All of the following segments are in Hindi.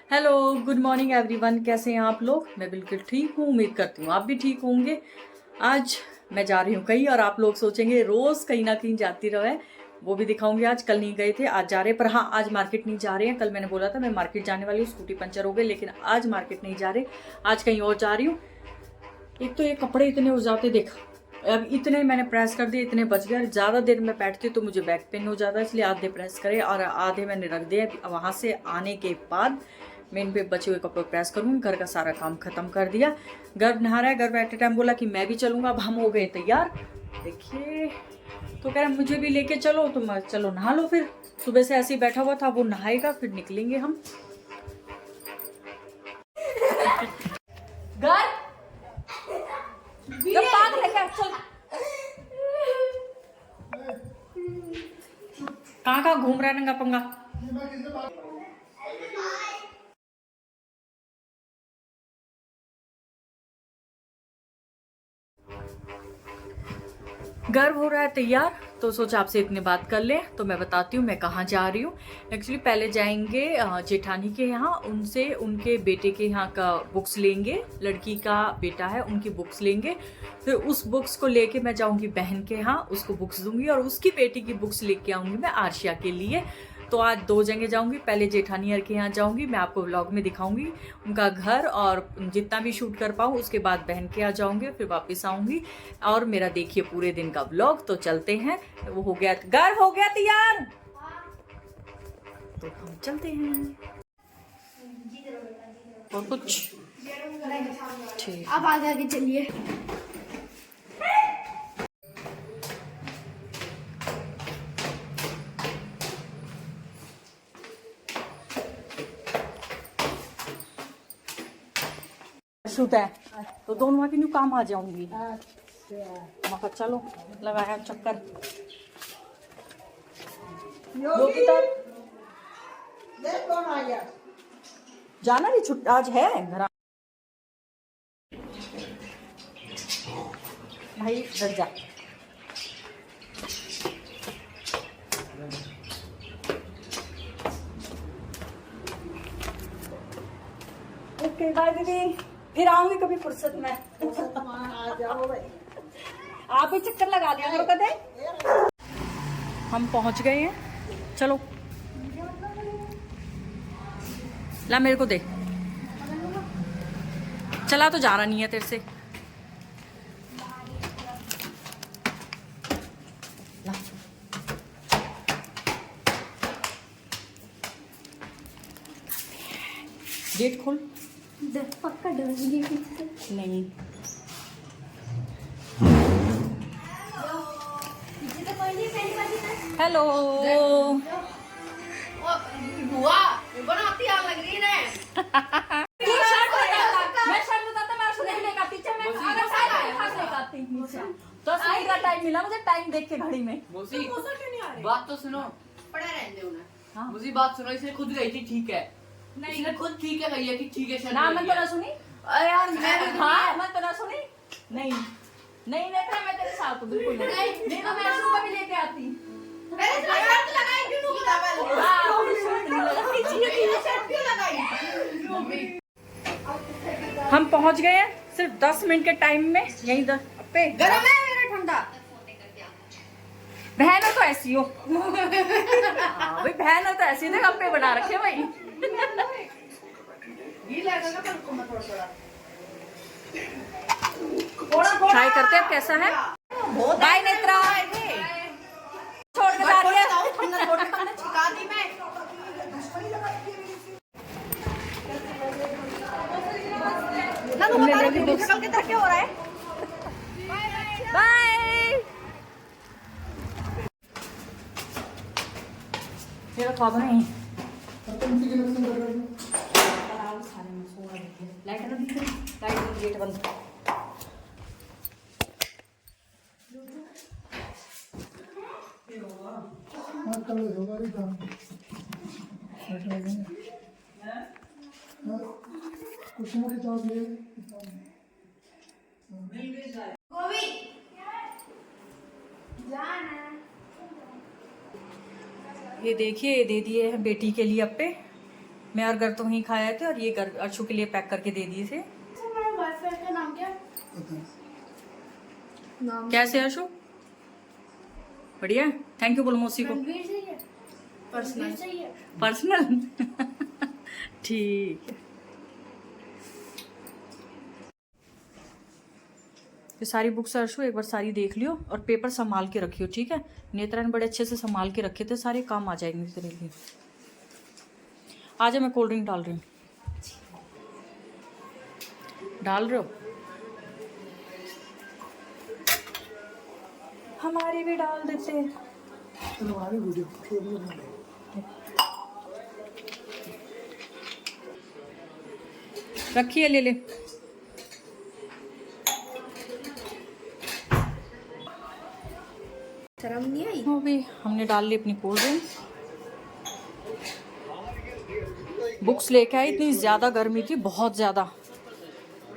Hello, good morning everyone. कैसे हैं आप लोग? मैं बिल्कुल ठीक हूँ, उम्मीद करती हूँ आप भी ठीक होंगे। आज मैं जा रही हूँ कहीं और आप लोग सोचेंगे रोज़ कहीं ना कहीं जाती रहे, वो भी दिखाऊंगी। आज कल नहीं गए थे, आज जा रहे हैं। पर हाँ, आज मार्केट नहीं जा रहे हैं। कल मैंने बोला था मैं मार्केट जाने वाली हूँ, स्कूटी पंचर हो गई, लेकिन आज मार्केट नहीं जा रहे, आज कहीं और जा रही हूँ। एक तो ये कपड़े इतने हो जाते, देख अब इतने मैंने प्रेस कर दिए, इतने बच गए। ज़्यादा देर में बैठती तो मुझे बैक पेन हो जाता है, इसलिए आधे प्रेस करे और आधे मैंने रख दिए। वहाँ से आने के बाद मैं इन पे बचे हुए कपड़े प्रेस करूँगी। घर का सारा काम खत्म कर दिया। गर्व नहा रहा है, गर्व एट ए टाइम बोला कि मैं भी चलूँगा। अब हम हो गए तैयार, देखिए। तो कह रहे मुझे भी लेके चलो, तो मैं चलो नहा लो। फिर सुबह से ऐसे ही बैठा हुआ था, वो नहाएगा फिर निकलेंगे हम। घर कहाँ घूम रहा है नंगा पंगा? गर्व हो रहा है तैयार, तो सोचा आपसे इतनी बात कर लें। तो मैं बताती हूँ मैं कहाँ जा रही हूँ। एक्चुअली पहले जाएंगे जेठानी के यहाँ, उनसे उनके बेटे के यहाँ का बुक्स लेंगे। लड़की का बेटा है, उनकी बुक्स लेंगे। फिर उस बुक्स को लेके मैं जाऊँगी बहन के यहाँ, उसको बुक्स दूंगी और उसकी बेटी की बुक्स लेके आऊँगी मैं आर्शिया के लिए। तो आज दो जगह जाऊंगी। पहले जेठानी के यहाँ जाऊंगी, मैं आपको व्लॉग में दिखाऊंगी उनका घर और जितना भी शूट कर पाऊँ। उसके बाद बहन के यहाँ जाऊंगी, फिर वापस आऊंगी और मेरा देखिए पूरे दिन का व्लॉग। तो चलते हैं। वो हो गया, घर हो गया तैयार, तो हम चलते हैं। और कुछ ठीक, आप आगे आगे चलिए। शूट है तो दोनों की न्यू काम आ जाऊंगी। मगर चलो लगाया चक्कर। कौन आ गया? जाना नहीं, छुट्टी आज है घर। भाई डर जा। ओके बाय दीदी, फिर आऊंगी कभी फुर्सत में। आ जाओ भाई। आप ही चक्कर लगा लिया करो कदे। हम पहुंच गए हैं, चलो ला मेरे को दे। चला तो जा रहा नहीं है तेरे से। ला गेट खोल। पक्का डर गई नहीं, हेलो। बुआ बनाती आग लग रही है। तो का टाइम मिला मुझे, टाइम देख के घड़ी में। बात तो सुनो, पड़ा रहने दो ना। हाँ? मुझी बात सुनो, इसे खुद गई थी ठीक है। नहीं, इसने खुद ठीक है कही है कि ठीक है। ना मन तो ना सुनी। अरे यार मैं हाँ मन तो ना सुनी। नहीं नहीं नहीं, मैं तेरे साथ हूँ बिल्कुल नहीं। नहीं तो मैं सुबह भी लेके आती। मैंने तो शर्त लगाई क्यों नहीं? हाँ, कोई शर्त नहीं लगाती। शर्त क्यों लगाई? हम पहुंच गए हैं सिर्फ 10 मिनट के टाइम में। यही पे गरम है मेरा ठंडा। बहन हो तो ऐसी हो। हाँ भाई, बहन हो तो ऐसी थे, अप्पे बना रखे भाई। ये लगेगा पर को मत ट्राई करते हैं कैसा है। बाय नेत्रा, छोड़ के जा रही है। ठंडा छोड़ के तुमने छिका दी। मैं ना तुम बता रहे हो शक्ल के तरह क्या हो रहा है? बाय। तेरा खाना नहीं लाइट है ना, दिख रही लाइट, गेट बंद। ये देखिए, दे दिए हैं बेटी के लिए अप्पे। मैं और घर तो वहीं खाए थे और ये घर अर्शु के लिए पैक करके दे दिए थे। मेरे बॉयफ्रेंड का नाम क्या? नाम कैसे अर्शु? बढ़िया, थैंक यू बोलो मौसी को। रणवीर सही है। पर्सनल सही है। पर्सनल ठीक है। ये सारी बुक्स अर्शु एक बार सारी देख लियो और पेपर संभाल के रखियो, ठीक है? नेत्रा ने बड़े अच्छे से संभाल के रखे थे, सारे काम आ जाएंगे तेरे लिए। आज मैं कोल्ड ड्रिंक डाल रही हूँ। डाल रहे हो? हमारी भी डाल देते हैं। रखिए, ले ले। शर्म नहीं आई? हो गई, हमने डाल ली अपनी कोल्ड ड्रिंक। बुक्स लेके आई, इतनी ज़्यादा गर्मी थी, बहुत ज़्यादा।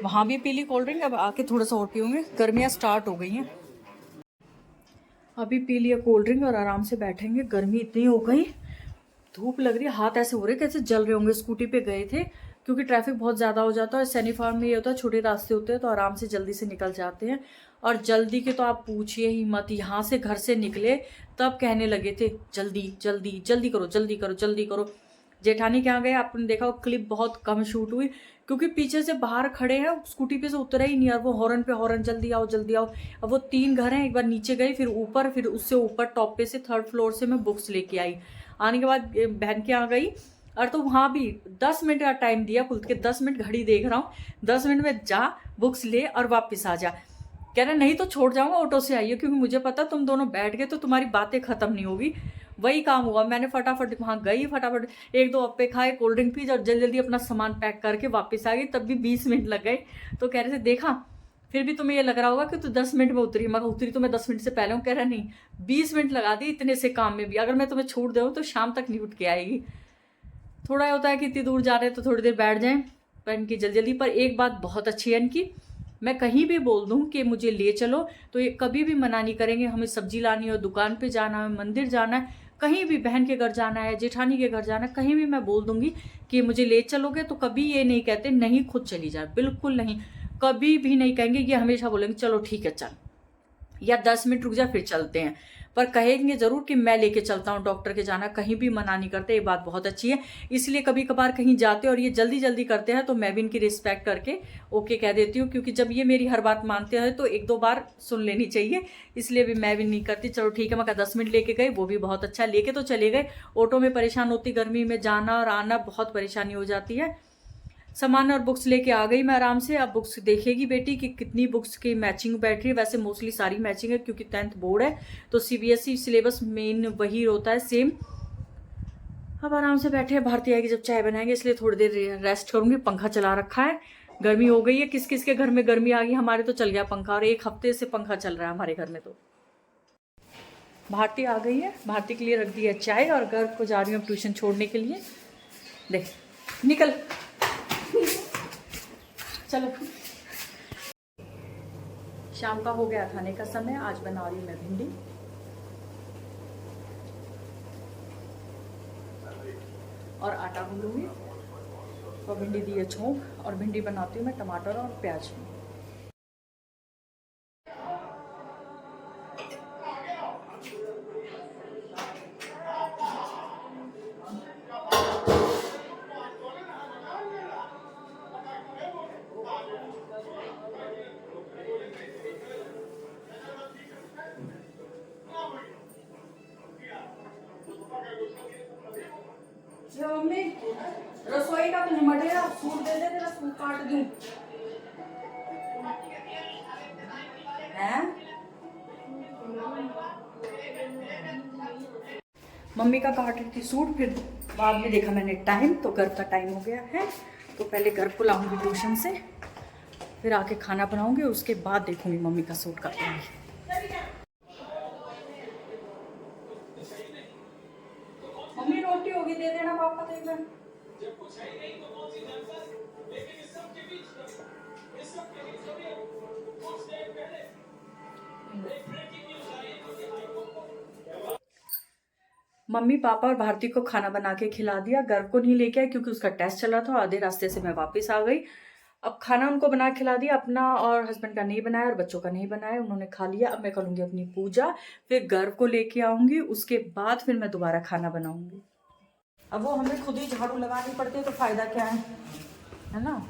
वहाँ भी पी ली कोल्ड ड्रिंक, अब आके थोड़ा सा और पीऊँगी। गर्मियाँ स्टार्ट हो गई हैं। अभी पी लिया कोल्ड ड्रिंक और आराम से बैठेंगे। गर्मी इतनी हो गई, धूप लग रही है, हाथ ऐसे हो रहे कैसे जल रहे होंगे। स्कूटी पे गए थे क्योंकि ट्रैफिक बहुत ज़्यादा हो जाता है। और सैनी फार्म में ये होता है छोटे रास्ते होते हैं तो आराम से जल्दी से निकल जाते हैं। और जल्दी के तो आप पूछिए ही मत। यहाँ से घर से निकले तब कहने लगे थे जल्दी जल्दी जल्दी करो, जल्दी करो, जल्दी करो। जेठानी के यहाँ गए, आपने देखा वो क्लिप बहुत कम शूट हुई क्योंकि पीछे से बाहर खड़े हैं, स्कूटी पे से उतरा ही नहीं और वो हॉर्न पे हॉर्न, जल्दी आओ जल्दी आओ। अब वो 3 घर हैं, एक बार नीचे गई, फिर ऊपर, फिर उससे ऊपर टॉप पे से 3rd फ्लोर से मैं बुक्स लेके आई। आने के बाद बहन के यहाँ गई और तो वहाँ भी 10 मिनट का टाइम दिया, खुद के 10 मिनट घड़ी देख रहा हूँ, 10 मिनट में जा बुक्स ले और वापस आ जा। कह रहा नहीं तो छोड़ जाऊंगा, ऑटो से आइए, क्योंकि मुझे पता तुम दोनों बैठ गए तो तुम्हारी बातें खत्म नहीं होगी। वही काम हुआ, मैंने फटाफट वहाँ गई, फटाफट 1-2 अप्पे खाए, कोल्ड ड्रिंक पी और जल्दी जल्दी अपना सामान पैक करके वापस आ गई। तब भी 20 मिनट लग गए। तो कह रहे थे देखा, फिर भी तुम्हें ये लग रहा होगा कि तू 10 मिनट में उतरी। मैं उतरी तो मैं 10 मिनट से पहले हूँ। कह रहा नहीं, 20 मिनट लगा दी इतने से काम में भी। अगर मैं तुम्हें छूट दूँ तो शाम तक नहीं उठ के आएगी। थोड़ा होता है कि इतनी दूर जा रहे हैं तो थोड़ी देर बैठ जाएं, पर इनकी जल्दी जल्दी। पर एक बात बहुत अच्छी है इनकी, मैं कहीं भी बोल दूं कि मुझे ले चलो तो ये कभी भी मना नहीं करेंगे। हमें सब्जी लानी हो, दुकान पे जाना है, मंदिर जाना है, कहीं भी बहन के घर जाना है, जेठानी के घर जाना है, कहीं भी मैं बोल दूंगी कि मुझे ले चलोगे तो कभी ये नहीं कहते नहीं खुद चली जाए, बिल्कुल नहीं, कभी भी नहीं कहेंगे। ये हमेशा बोलेंगे चलो ठीक है चल, या 10 मिनट रुक जा फिर चलते हैं। पर कहेंगे जरूर कि मैं लेके चलता हूँ, डॉक्टर के जाना, कहीं भी मना नहीं करते। ये बात बहुत अच्छी है। इसलिए कभी कभार कहीं जाते और ये जल्दी जल्दी करते हैं तो मैं भी इनकी रिस्पेक्ट करके ओके कह देती हूँ, क्योंकि जब ये मेरी हर बात मानते हैं तो 1-2 बार सुन लेनी चाहिए। इसलिए भी मैं भी नहीं करती, चलो ठीक है। मैं 10 मिनट लेके गए, वो भी बहुत अच्छा, लेके तो चले गए। ऑटो में परेशान होती, गर्मी में जाना और आना बहुत परेशानी हो जाती है। सामान और बुक्स लेके आ गई मैं आराम से। अब बुक्स देखेगी बेटी कि कितनी बुक्स की मैचिंग बैठ रही है। वैसे मोस्टली सारी मैचिंग है क्योंकि 10th बोर्ड है तो CBSE सिलेबस मेन वही होता है, सेम। अब आराम से बैठे हैं, भारती आएगी जब चाय बनाएंगे, इसलिए थोड़ी देर रेस्ट करूंगी। पंखा चला रखा है, गर्मी हो गई है। किस किस के घर में गर्मी आ गई, हमारे तो चल गया पंखा और 1 हफ्ते से पंखा चल रहा है हमारे घर में। तो भारती आ गई है, भारती के लिए रख दी है चाय और घर को जा रही हूँ ट्यूशन छोड़ने के लिए। देख निकल, चलो। शाम का हो गया खाने का समय। आज बना रही हूँ मैं भिंडी और आटा गूंदूंगी और भिंडी दी है छोंक, और भिंडी बनाती हूँ मैं टमाटर और प्याज में। मम्मी रसोई का तो निमट गया, सूट दे दे, तेरा सूट काट दूं। हैं? मम्मी का काट रही थी सूट, फिर बाद में देखा मैंने टाइम, तो घर का टाइम हो गया है। तो पहले घर को लाऊंगी ट्यूशन से, फिर आके खाना बनाऊंगी, उसके बाद देखूंगी मम्मी का सूट काटूंगी। मम्मी रोटी होगी, दे देना पापा को एक बार। मम्मी पापा और भारती को खाना बना के खिला दिया। गर्व को नहीं लेके आए क्योंकि उसका टेस्ट चला था, आधे रास्ते से मैं वापस आ गई। अब खाना उनको बना के खिला दिया, अपना और हस्बैंड का नहीं बनाया और बच्चों का नहीं बनाया, उन्होंने खा लिया। अब मैं करूँगी अपनी पूजा, फिर गर्व को लेके आऊँगी, उसके बाद फिर मैं दोबारा खाना बनाऊँगी। अब वो हमें खुद ही झाड़ू लगानी पड़ती है तो फायदा क्या है ना।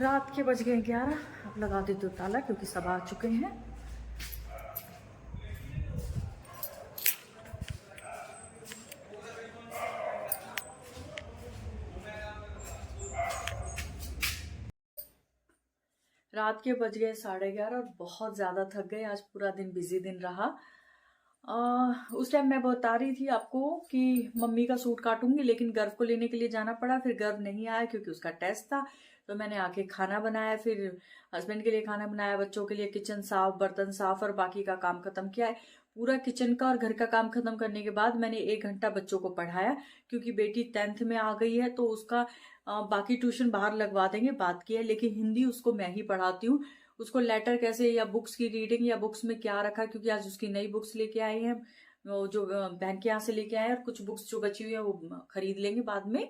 रात के बज गए 11। अब लगा देती हूँ ताला क्योंकि सब आ चुके हैं। रात के बज गए 11:30 और बहुत ज़्यादा थक गए। आज पूरा दिन बिजी दिन रहा। उस टाइम मैं बता रही थी आपको कि मम्मी का सूट काटूंगी, लेकिन गर्व को लेने के लिए जाना पड़ा। फिर गर्व नहीं आया क्योंकि उसका टेस्ट था, तो मैंने आके खाना बनाया, फिर हस्बैंड के लिए खाना बनाया, बच्चों के लिए किचन साफ, बर्तन साफ और बाकी का काम खत्म किया है। पूरा किचन का और घर का काम खत्म करने के बाद मैंने 1 घंटा बच्चों को पढ़ाया क्योंकि बेटी 10th में आ गई है, तो उसका बाकी ट्यूशन बाहर लगवा देंगे, बात की है। लेकिन हिंदी उसको मैं ही पढ़ाती हूँ। उसको लेटर कैसे या बुक्स की रीडिंग या बुक्स में क्या रखा, क्योंकि आज उसकी नई बुक्स लेके आए हैं, वो जो बैंक के यहाँ से लेके आए हैं, और कुछ बुक्स जो बची हुई है वो खरीद लेंगे बाद में।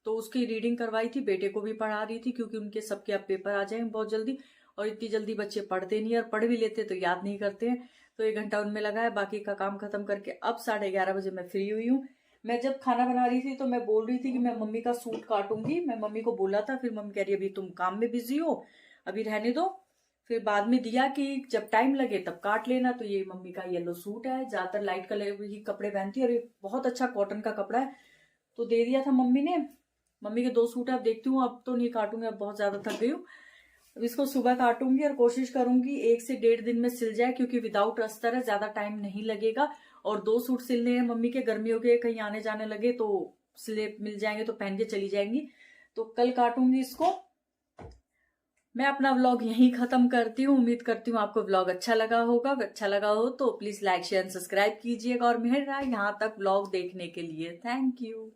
तो उसकी रीडिंग करवाई थी, बेटे को भी पढ़ा रही थी क्योंकि उनके सबके अब पेपर आ जाएंगे बहुत जल्दी, और इतनी जल्दी बच्चे पढ़ते नहीं, और पढ़ भी लेते तो याद नहीं करते हैं। तो 1 घंटा उनमें लगा है। बाकी का काम खत्म करके अब 11:30 बजे मैं फ्री हुई हूँ। मैं जब खाना बना रही थी तो मैं बोल रही थी कि मैं मम्मी का सूट काटूंगी, मैं मम्मी को बोला था। फिर मम्मी कह रही अभी तुम काम में बिजी हो, अभी रहने दो। फिर बाद में दिया कि जब टाइम लगे तब काट लेना। तो ये मम्मी का येलो सूट है, ज्यादातर लाइट कलर की कपड़े पहनती है और ये बहुत अच्छा कॉटन का कपड़ा है, तो दे दिया था मम्मी ने। मम्मी के 2 सूट है, अब देखती हूँ, अब तो नहीं काटूंगी, अब बहुत ज्यादा थक गई हूँ। अब इसको सुबह काटूंगी और कोशिश करूंगी 1 से 1.5 दिन में सिल जाए, क्योंकि विदाउट अस्तर है, ज्यादा टाइम नहीं लगेगा। और 2 सूट सिलने हैं मम्मी के, गर्मियों के, कहीं आने जाने लगे तो सिले मिल जाएंगे तो पहन के चली जाएंगी। तो कल काटूंगी इसको। मैं अपना व्लॉग यहीं खत्म करती हूँ। उम्मीद करती हूँ आपको व्लॉग अच्छा लगा होगा। अच्छा लगा हो तो प्लीज लाइक शेयर सब्सक्राइब कीजिएगा, और मेरा यहाँ तक व्लॉग देखने के लिए थैंक यू।